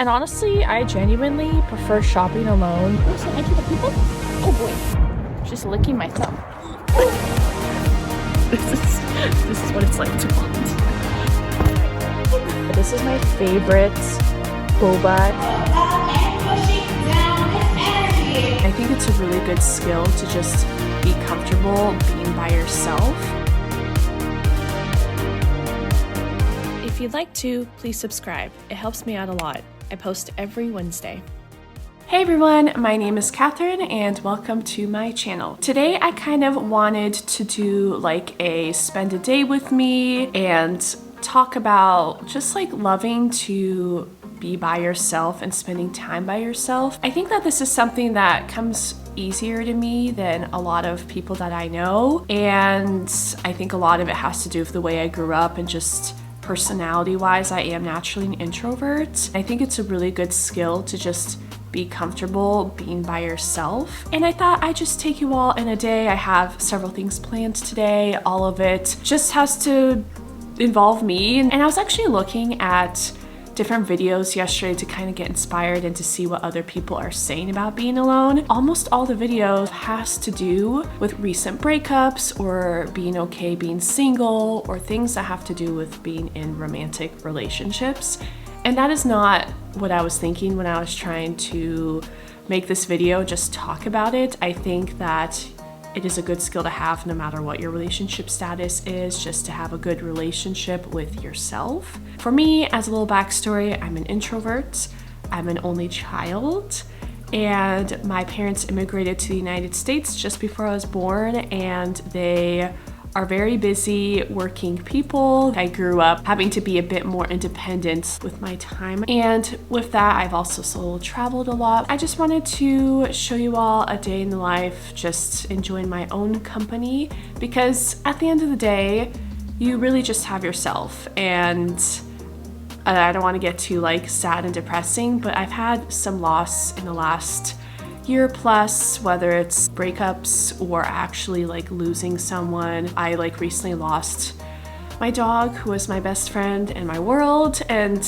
And honestly, I genuinely prefer shopping alone. Oh, so enter the people? Oh boy. Just licking my thumb. This is what it's like to bond. This is my favorite boba. I think it's a really good skill to just be comfortable being by yourself. If you'd like to, please subscribe. It helps me out a lot. I post every Wednesday. Hey everyone, my name is Catherine and welcome to my channel. Today I kind of wanted to do like a spend a day with me and talk about just like loving to be by yourself and spending time by yourself. I think that this is something that comes easier to me than a lot of people that I know, and I think a lot of it has to do with the way I grew up and just personality wise. I am naturally an introvert. I think it's a really good skill to just be comfortable being by yourself. And I thought I'd just take you all in a day. I have several things planned today. All of it just has to involve me. And I was actually looking at different videos yesterday to kind of get inspired and to see what other people are saying about being alone. Almost all the videos has to do with recent breakups or being okay being single or things that have to do with being in romantic relationships. And that is not what I was thinking when I was trying to make this video, just talk about it. I think that it is a good skill to have no matter what your relationship status is, just to have a good relationship with yourself. For me, as a little backstory, I'm an introvert. I'm an only child, and my parents immigrated to the United States just before I was born, and they are very busy working people. I grew up having to be a bit more independent with my time, and with that I've also solo traveled a lot. I just wanted to show you all a day in the life, just enjoying my own company, because at the end of the day you really just have yourself. And I don't want to get too like sad and depressing, but I've had some loss in the last year plus, whether it's breakups or actually like losing someone. I like recently lost my dog, who was my best friend in my world, and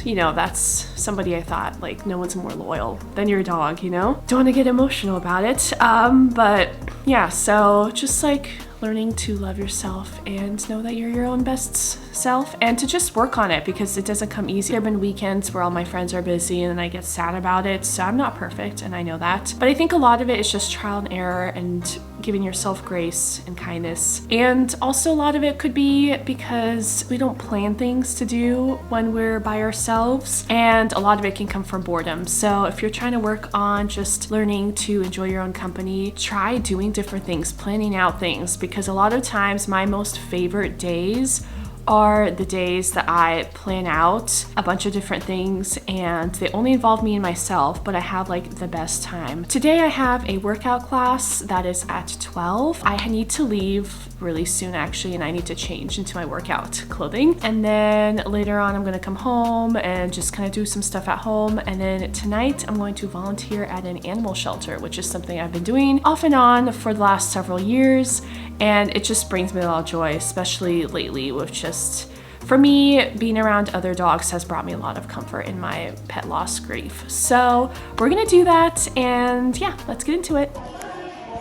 you know, that's somebody I thought like no one's more loyal than your dog, you know? Don't want to get emotional about it, but yeah, so just like learning to love yourself and know that you're your own best self, and to just work on it, because it doesn't come easy. There have been weekends where all my friends are busy and I get sad about it, so I'm not perfect and I know that. But I think a lot of it is just trial and error and giving yourself grace and kindness. And also a lot of it could be because we don't plan things to do when we're by ourselves, and a lot of it can come from boredom. So if you're trying to work on just learning to enjoy your own company, try doing different things, planning out things, because a lot of times my most favorite days are the days that I plan out a bunch of different things and they only involve me and myself, but I have like the best time. Today I have a workout class that is at 12. I need to leave really soon actually, and I need to change into my workout clothing. And then later on I'm gonna come home and just kind of do some stuff at home. And then tonight I'm going to volunteer at an animal shelter, which is something I've been doing off and on for the last several years. And it just brings me a lot of joy, especially lately with just, for me, being around other dogs has brought me a lot of comfort in my pet loss grief. So we're gonna do that, and yeah, let's get into it.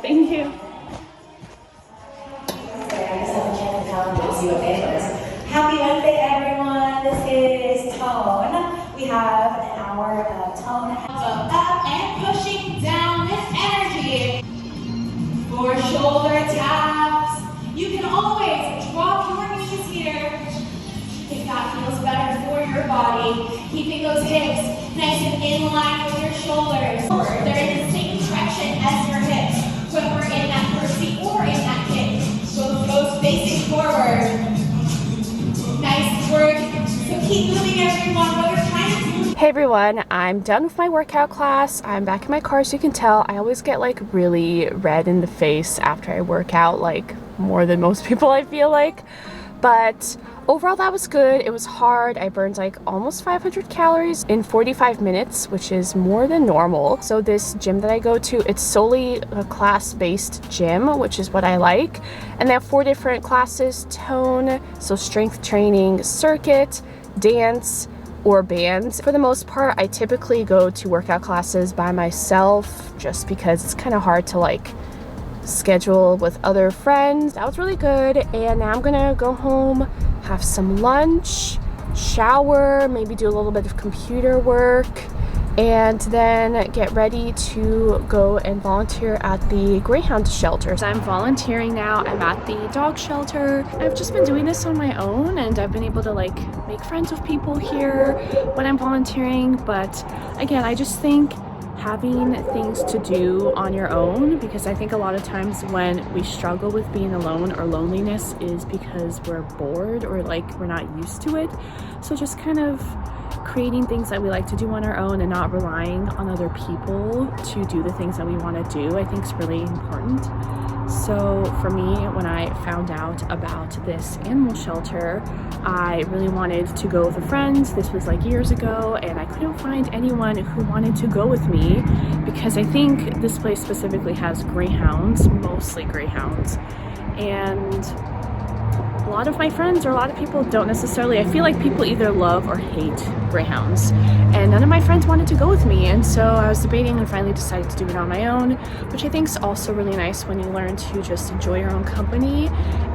Thank you. Happy Wednesday, everyone. This is tone. We have an hour of tone. Up and pushing down this energy for shoulder taps. You can always drop your knees here if that feels better for your body. Keeping those hips nice and in line with your shoulders. They're in the same direction as your hips, whether we're in that first seat or in that kick. Both facing forward. Nice work. So keep moving, everyone. What we're trying to do. Hey everyone, I'm done with my workout class. I'm back in my car. As you can tell, I always get like really red in the face after I work out, like more than most people I feel like. But overall that was good. It was hard. I burned like almost 500 calories in 45 minutes, which is more than normal. So this gym that I go to, it's solely a class-based gym, which is what I like. And they have 4 different classes: tone, so strength training, circuit, dance, or bands. For the most part, I typically go to workout classes by myself just because it's kind of hard to like schedule with other friends. That was really good, and now I'm gonna go home, have some lunch, shower, maybe do a little bit of computer work, and then get ready to go and volunteer at the Greyhound shelter. So I'm volunteering now. I'm at the dog shelter. I've just been doing this on my own, and I've been able to like make friends with people here when I'm volunteering. But again, I just think having things to do on your own, because I think a lot of times when we struggle with being alone or loneliness is because we're bored or like we're not used to it. So just kind of creating things that we like to do on our own and not relying on other people to do the things that we want to do, I think is really important. So for me, when I found out about this animal shelter, I really wanted to go with a friend. This was like years ago, and I couldn't find anyone who wanted to go with me because I think this place specifically has greyhounds, mostly greyhounds. And a lot of my friends or a lot of people don't necessarily, I feel like people either love or hate greyhounds, and none of my friends wanted to go with me, and so I was debating and finally decided to do it on my own, which I think is also really nice when you learn to just enjoy your own company,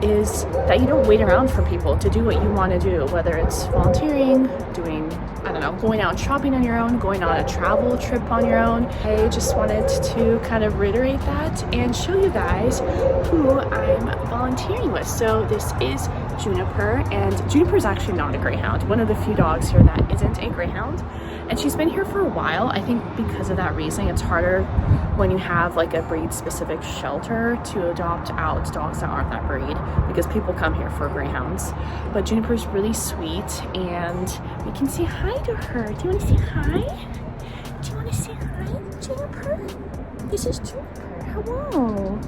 is that you don't wait around for people to do what you want to do, whether it's volunteering, doing, I don't know, going out shopping on your own, going on a travel trip on your own. I just wanted to kind of reiterate that and show you guys who I'm volunteering with. So this is Juniper, and Juniper is actually not a greyhound, one of the few dogs here that isn't a greyhound, and she's been here for a while. I think because of that reason it's harder when you have like a breed specific shelter to adopt out dogs that aren't that breed, because people come here for greyhounds. But Juniper's really sweet, and we can say hi to her. Do you want to say hi? Do you want to say hi, Juniper? This is Juniper. Hello.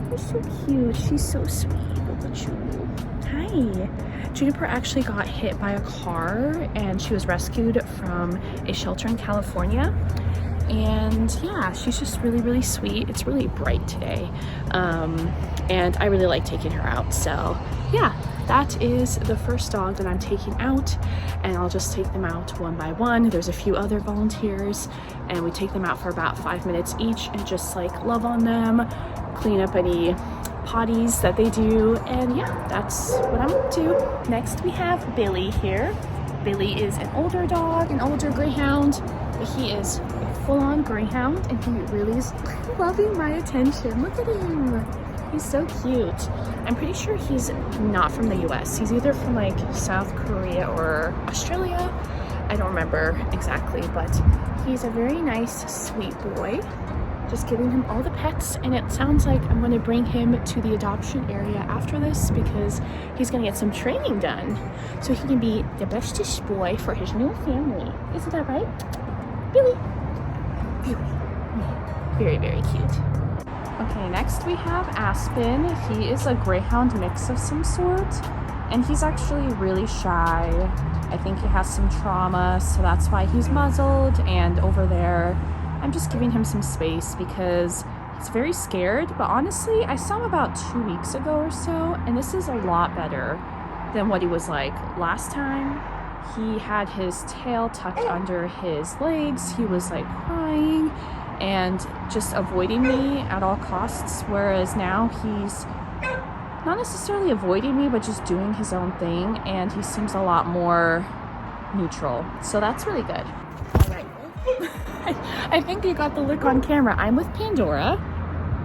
You're so cute. She's so sweet. Look at you. Hi. Juniper actually got hit by a car, and she was rescued from a shelter in California. And yeah, she's just really sweet. It's really bright today, and I really like taking her out. So yeah, that is the first dog that I'm taking out, and I'll just take them out one by one. There's a few other volunteers, and we take them out for about 5 minutes each and just like love on them, clean up any potties that they do, and yeah, that's what I'm up to. Next we have Billy here. Billy is an older dog, an older greyhound, but he is a full-on greyhound, and he really is loving my attention. Look at him. He's so cute. I'm pretty sure he's not from the US. He's either from like South Korea or Australia. I don't remember exactly, but he's a very nice, sweet boy. Just giving him all the pets, and it sounds like I'm going to bring him to the adoption area after this because he's going to get some training done so he can be the bestest boy for his new family. Isn't that right? Billy. Billy. Very cute. Okay, next we have Aspen. He is a greyhound mix of some sort, and he's actually really shy. I think he has some trauma, so that's why he's muzzled, and over there I'm just giving him some space because he's very scared. But honestly, I saw him about 2 weeks ago or so, and this is a lot better than what he was like last time. He had his tail tucked under his legs. He was like crying and just avoiding me at all costs, whereas now he's not necessarily avoiding me, but just doing his own thing, and he seems a lot more neutral. So that's really good. All right. I think you got the look on camera. I'm with Pandora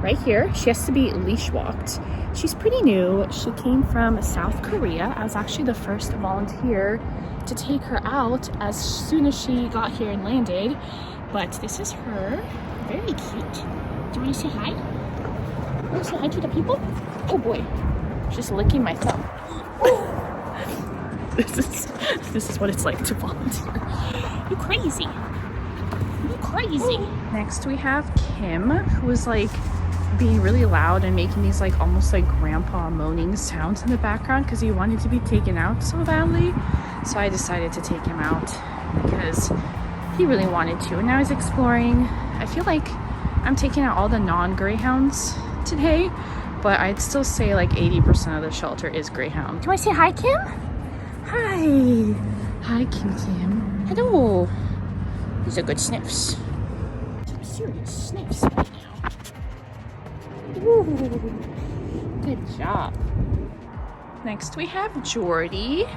right here. She has to be leash walked. She's pretty new. She came from South Korea. I was actually the first volunteer to take her out as soon as she got here and landed. But this is her. Very cute. Do you want to say hi? You want to say hi to the people? Oh boy. She's licking my thumb. This is what it's like to volunteer. You crazy. Crazy. Next we have Kim, who is like being really loud and making these like almost like grandpa moaning sounds in the background because he wanted to be taken out so badly. So I decided to take him out because he really wanted to, and now he's exploring. I feel like I'm taking out all the non-greyhounds today, but I'd still say like 80% of the shelter is greyhound. Do I say hi, Kim? Hi. Hi, Kim. Hello. These are good sniffs. Some serious sniffs right now. Ooh, good job. Next we have Jordy.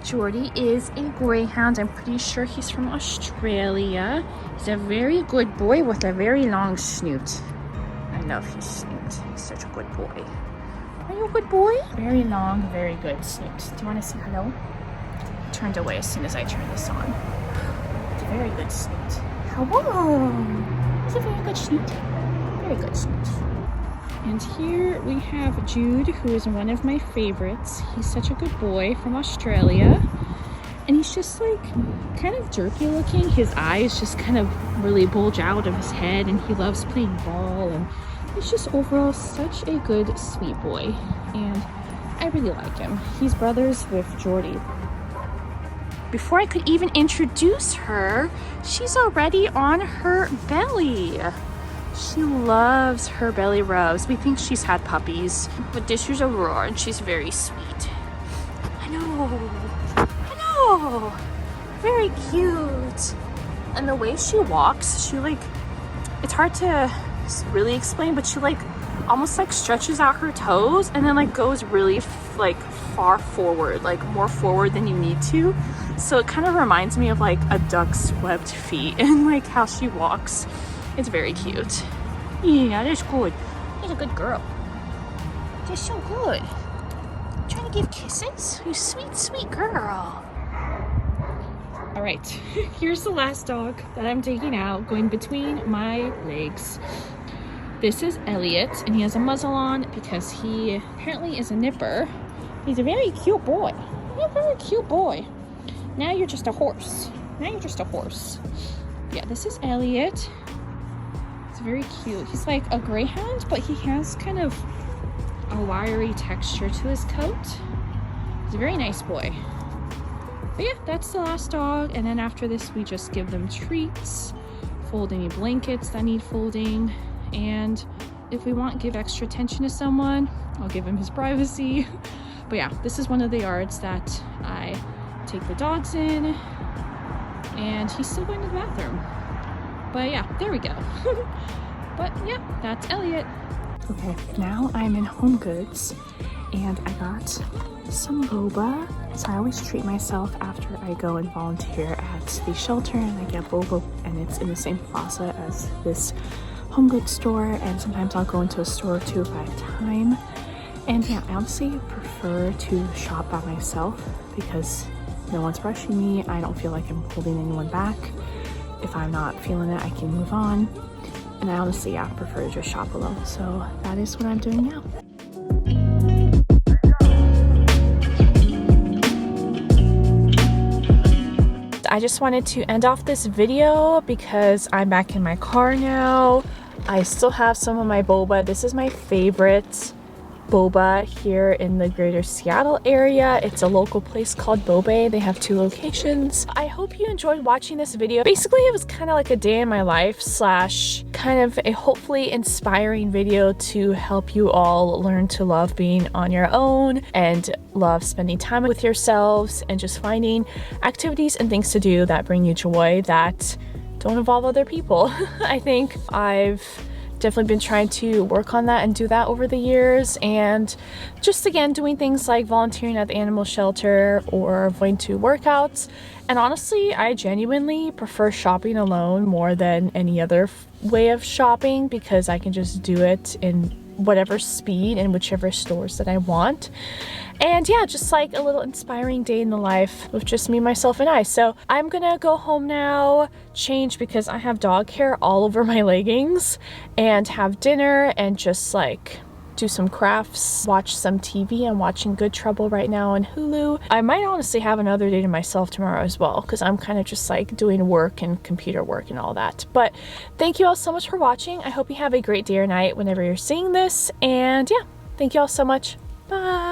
Jordy is a greyhound. I'm pretty sure he's from Australia. He's a very good boy with a very long snoot. I love his snoot. He's such a good boy. Are you a good boy? Very long, very good snoot. Do you want to say hello? Turned away as soon as I turned this on. It's a very good snoot. Hello! It's a very good snoot. Very good snoot. And here we have Jude, who is one of my favorites. He's such a good boy from Australia. And he's just like kind of jerky looking. His eyes just kind of really bulge out of his head, and he loves playing ball. And he's just overall such a good, sweet boy. And I really like him. He's brothers with Jordy. Before I could even introduce her, she's already on her belly. She loves her belly rubs. We think she's had puppies, but this is Aurora and she's very sweet. I know, very cute. And the way she walks, she like, it's hard to really explain, but she like almost like stretches out her toes and then like goes really like far forward, like more forward than you need to. So it kind of reminds me of like a duck's webbed feet and like how she walks. It's very cute. Yeah, that's good. She's a good girl. She's so good. Trying to give kisses? You sweet, sweet girl. All right, here's the last dog that I'm taking out, going between my legs. This is Elliot, and he has a muzzle on because he apparently is a nipper. He's a very cute boy. You're a very cute boy. Now you're just a horse. Now you're just a horse. Yeah, this is Elliot. It's very cute. He's like a greyhound, but he has kind of a wiry texture to his coat. He's a very nice boy. But yeah, that's the last dog. And then after this, we just give them treats, fold any blankets that need folding. And if we want, give extra attention to someone, I'll give him his privacy. But yeah, this is one of the yards that I take the dogs in, and he's still going to the bathroom. But yeah, there we go. But yeah, that's Elliot. Okay, now I'm in Home Goods, and I got some boba. So I always treat myself after I go and volunteer at the shelter, and I get boba, and it's in the same plaza as this Home Goods store, and sometimes I'll go into a store or two if I have time. And yeah, I honestly prefer to shop by myself because no one's rushing me. I don't feel like I'm holding anyone back. If I'm not feeling it, I can move on. And I honestly, yeah, prefer to just shop alone. So that is what I'm doing now. I just wanted to end off this video because I'm back in my car now. I still have some of my boba. This is my favorite boba here in the greater Seattle area. It's a local place called Bobe. They have 2 locations. I hope you enjoyed watching this video. Basically, it was kind of like a day in my life slash kind of a hopefully inspiring video to help you all learn to love being on your own and love spending time with yourselves and just finding activities and things to do that bring you joy that don't involve other people. I think I've definitely been trying to work on that and do that over the years, and just again doing things like volunteering at the animal shelter or going to workouts. And honestly, I genuinely prefer shopping alone more than any other way of shopping because I can just do it in whatever speed in whichever stores that I want. And yeah, just like a little inspiring day in the life with just me, myself, and I. So I'm gonna go home now, change because I have dog hair all over my leggings, and have dinner and just like do some crafts, watch some TV. I'm watching Good Trouble right now on Hulu. I might honestly have another day to myself tomorrow as well because I'm kind of just like doing work and computer work and all that. But thank you all so much for watching. I hope you have a great day or night whenever you're seeing this. And yeah, thank you all so much. Bye.